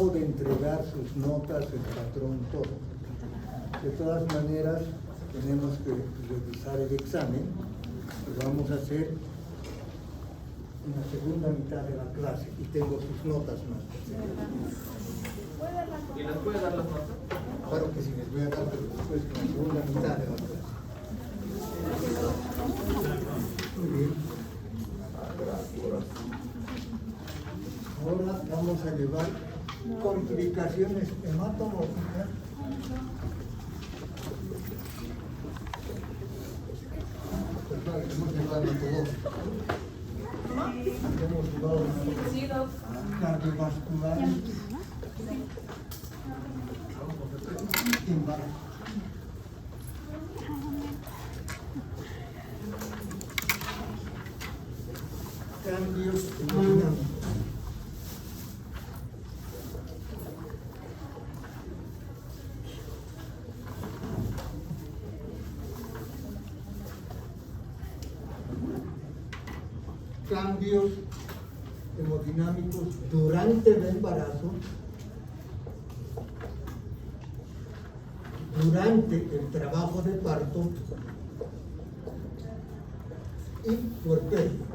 acabo de entregar sus notas, el patrón, todo. De todas maneras, tenemos que revisar el examen y vamos a hacer una segunda mitad de la clase y tengo sus notas más. ¿Y les puede dar las notas? Claro que sí, les voy a dar, pero después en la segunda mitad de la clase. Muy bien. Ahora vamos a llevar complicaciones hematológicas. Perdón, hemos llevado hematológica. Hemos llevado cardiovasculares. Embarazo. Cambios hemodinámicos. Cambios hemodinámicos durante el embarazo, durante el trabajo de parto y puerperio.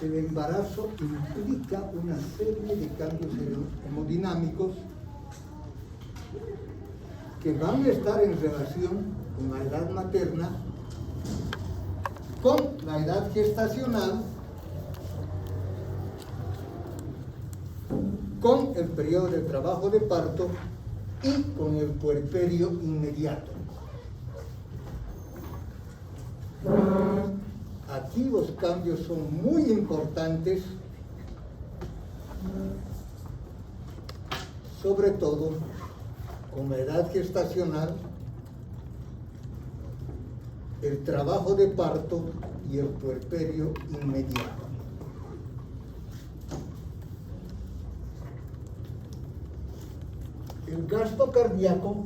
El embarazo implica una serie de cambios hemodinámicos que van a estar en relación con la edad materna, con la edad gestacional, con el periodo de trabajo de parto y con el puerperio inmediato. Aquí los cambios son muy importantes, sobre todo con la edad gestacional, el trabajo de parto y el puerperio inmediato. El gasto cardíaco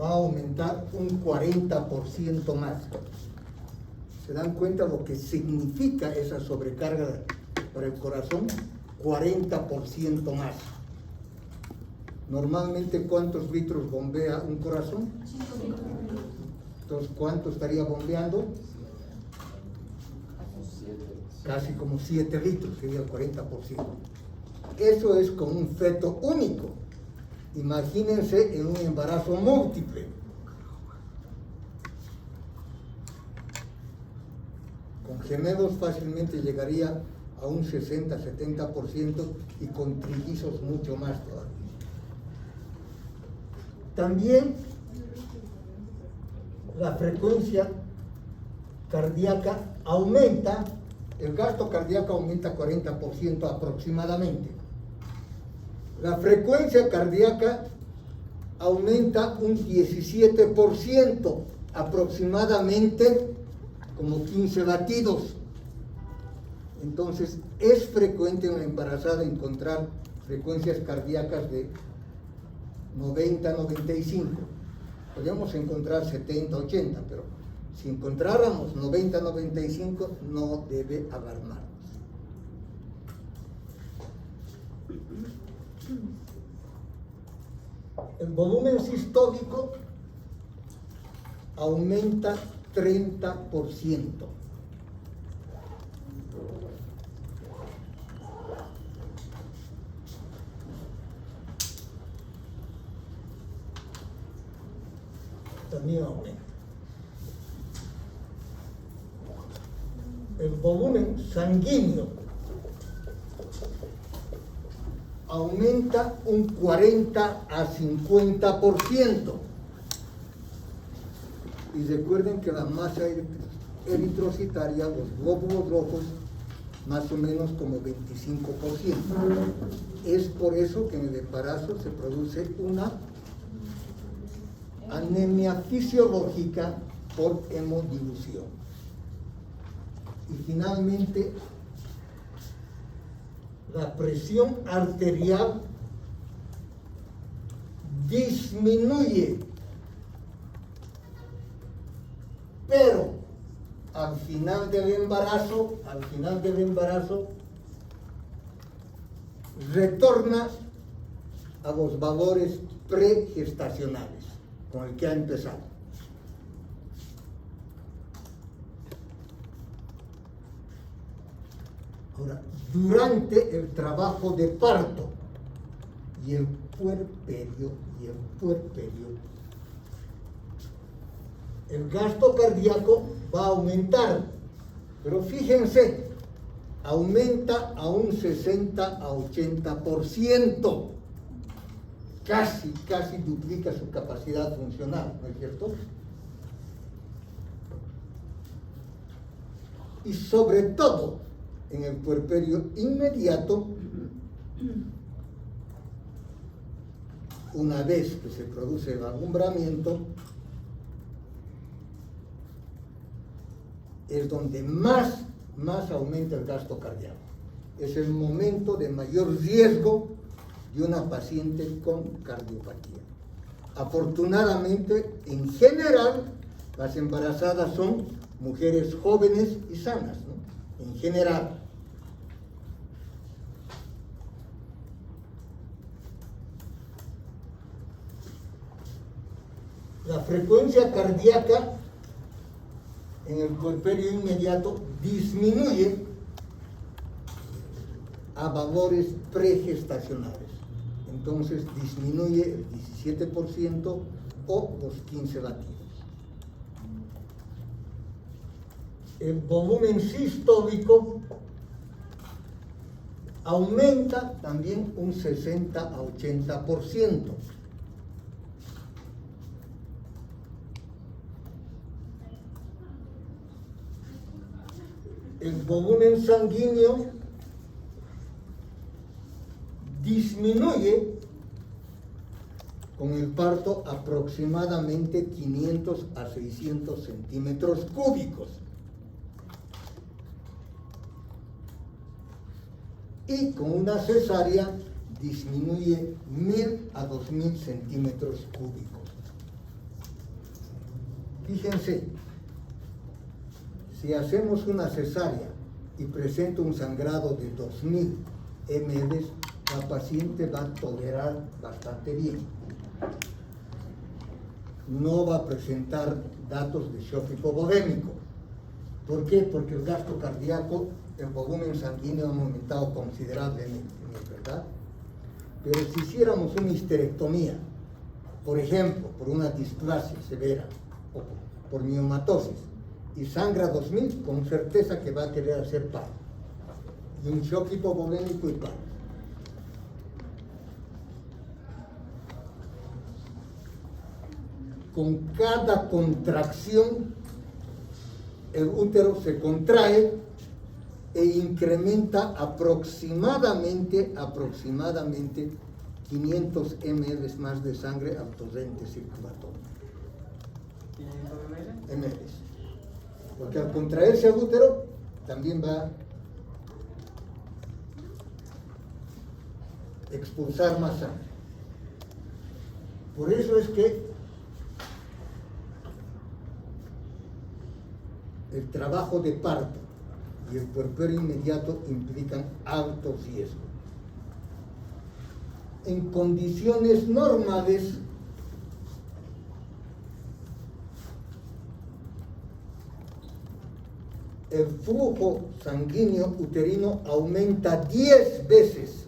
va a aumentar un 40% más. ¿Se dan cuenta lo que significa esa sobrecarga para el corazón? 40% más. Normalmente, ¿cuántos litros bombea un corazón? 5 litros. Entonces, ¿cuánto estaría bombeando? Casi como 7 litros, sería el 40%. Eso es con un feto único. Imagínense en un embarazo múltiple. Con gemelos fácilmente llegaría a un 60-70% y con trillizos mucho más todavía. También la frecuencia cardíaca aumenta, el gasto cardíaco aumenta 40% aproximadamente. La frecuencia cardíaca aumenta un 17%, aproximadamente como 15 latidos. Entonces, es frecuente en la embarazada encontrar frecuencias cardíacas de 90-95. Podríamos encontrar 70-80, pero si encontráramos 90-95, no debe alarmarnos. El volumen sistólico aumenta 30%. También aumenta. El volumen sanguíneo aumenta un 40-50%. Y recuerden que la masa eritrocitaria, los glóbulos rojos, más o menos como 25%. Es por eso que en el embarazo se produce una anemia fisiológica por hemodilución. Y finalmente, la presión arterial disminuye pero al final del embarazo, retorna a los valores pregestacionales con el que ha empezado. Ahora, durante el trabajo de parto y el puerperio, el gasto cardíaco va a aumentar, pero fíjense, aumenta a un 60 a 80%, casi duplica su capacidad funcional, ¿no es cierto? Y sobre todo, en el puerperio inmediato, una vez que se produce el alumbramiento, es donde más aumenta el gasto cardíaco. Es el momento de mayor riesgo de una paciente con cardiopatía. Afortunadamente, en general, las embarazadas son mujeres jóvenes y sanas, ¿no? En general. La frecuencia cardíaca en el puerperio inmediato disminuye a valores pregestacionales. Entonces disminuye el 17% o los 15 latidos. El volumen sistólico aumenta también un 60 a 80%. El volumen sanguíneo disminuye con el parto aproximadamente 500 a 600 centímetros cúbicos. Y con una cesárea disminuye 1000 a 2000 centímetros cúbicos. Fíjense, si hacemos una cesárea y presenta un sangrado de 2000 ml, la paciente va a tolerar bastante bien. No va a presentar datos de shock hipovolémico. ¿Por qué? Porque el gasto cardíaco, el volumen sanguíneo ha aumentado considerablemente, ¿no es verdad? Pero si hiciéramos una histerectomía, por ejemplo, por una displasia severa o por miomatosis, y sangra 2000, con certeza que va a querer hacer paro. Y un shock hipovolémico y paro. Con cada contracción, el útero se contrae e incrementa aproximadamente 500 ml más de sangre al torrente circulatorio. ¿500 ml? Porque al contraerse el útero, también va a expulsar más sangre. Por eso es que el trabajo de parto y el puerperio inmediato implican alto riesgo. En condiciones normales, el flujo sanguíneo uterino aumenta 10 veces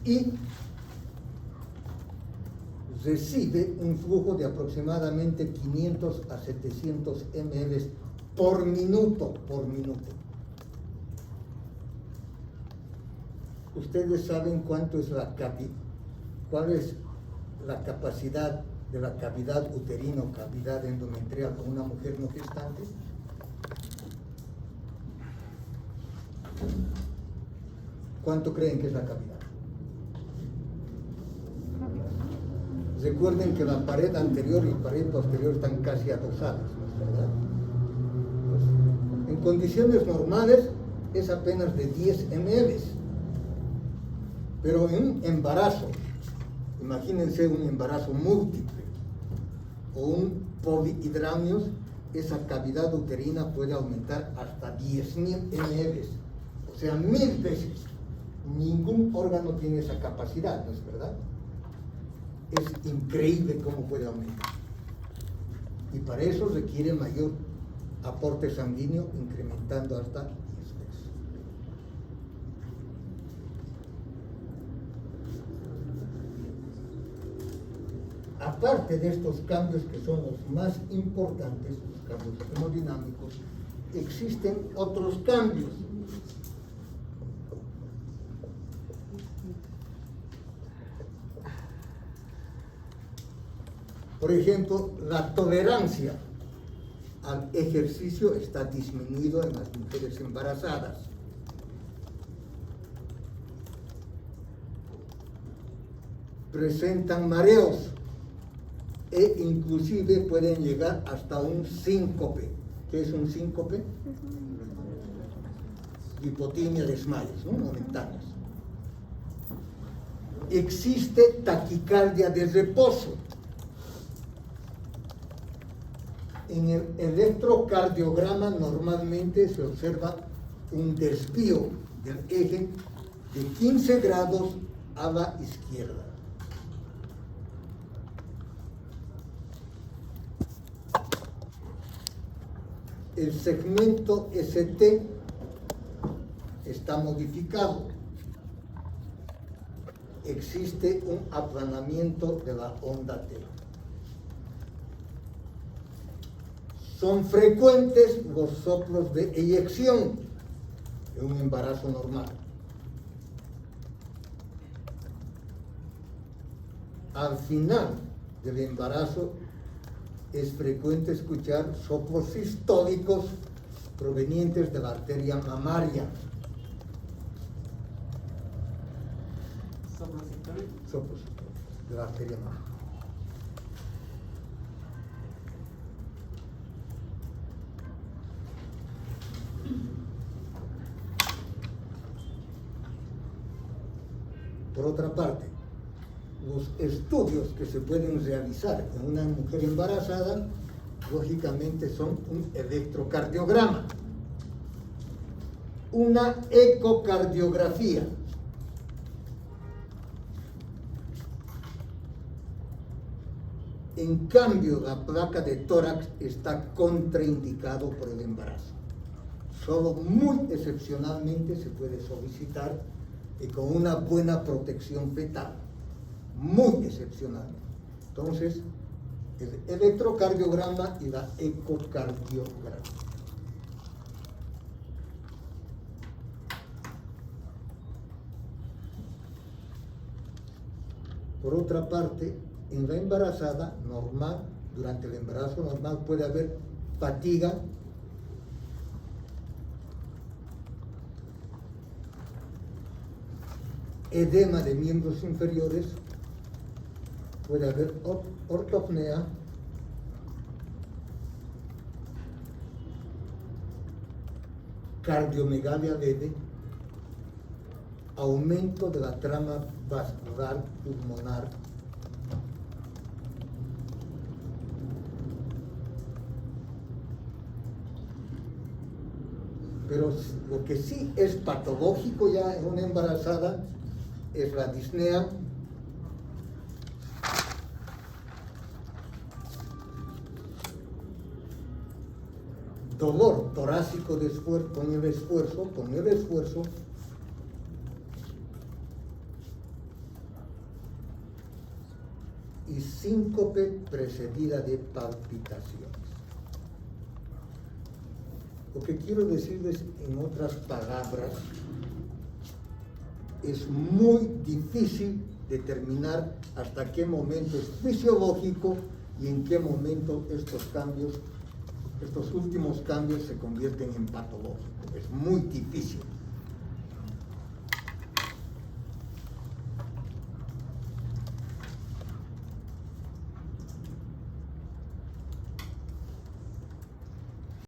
y recibe un flujo de aproximadamente 500 a 700 ml por minuto. ¿Ustedes saben cuál es la capacidad de la cavidad uterina o cavidad endometrial con una mujer no gestante? ¿Cuánto creen que es la cavidad? Recuerden que la pared anterior y la pared posterior están casi adosadas, ¿no es verdad? Pues, en condiciones normales es apenas de 10 ml, pero en embarazo, Imagínense un embarazo múltiple o un polihidramnios, esa cavidad uterina puede aumentar hasta 10.000 ml, o sea, 1000 veces. Ningún órgano tiene esa capacidad, ¿no es verdad? Es increíble cómo puede aumentar. Y para eso requiere mayor aporte sanguíneo, incrementando hasta 10 veces. Aparte de estos cambios que son los más importantes, los cambios hemodinámicos, existen otros cambios. Por ejemplo, la tolerancia al ejercicio está disminuido en las mujeres embarazadas. Presentan mareos e inclusive pueden llegar hasta un síncope. ¿Qué es un síncope? Hipotimia, desmayos, ¿no? Momentáneos. Existe taquicardia de reposo. En el electrocardiograma normalmente se observa un desvío del eje de 15 grados a la izquierda. El segmento ST está modificado. Existe un aplanamiento de la onda T. Son frecuentes los soplos de eyección en un embarazo normal. Al final del embarazo es frecuente escuchar soplos sistólicos provenientes de la arteria mamaria. ¿Soplos sistólicos? Soplos sistólicos de la arteria mamaria. Por otra parte, los estudios que se pueden realizar en una mujer embarazada, lógicamente son un electrocardiograma, una ecocardiografía. En cambio, la placa de tórax está contraindicado por el embarazo. Solo muy excepcionalmente se puede solicitar y con una buena protección fetal, muy excepcionalmente. Entonces, el electrocardiograma y la ecocardiograma. Por otra parte, en la embarazada normal, durante el embarazo normal puede haber fatiga, edema de miembros inferiores, puede haber ortopnea, cardiomegalia leve, aumento de la trama vascular pulmonar, pero lo que sí es patológico ya en una embarazada es la disnea, dolor torácico de esfuerzo, con el esfuerzo, y síncope precedida de palpitaciones. Lo que quiero decirles en otras palabras, es muy difícil determinar hasta qué momento es fisiológico y en qué momento estos cambios, estos últimos cambios se convierten en patológicos. Es muy difícil.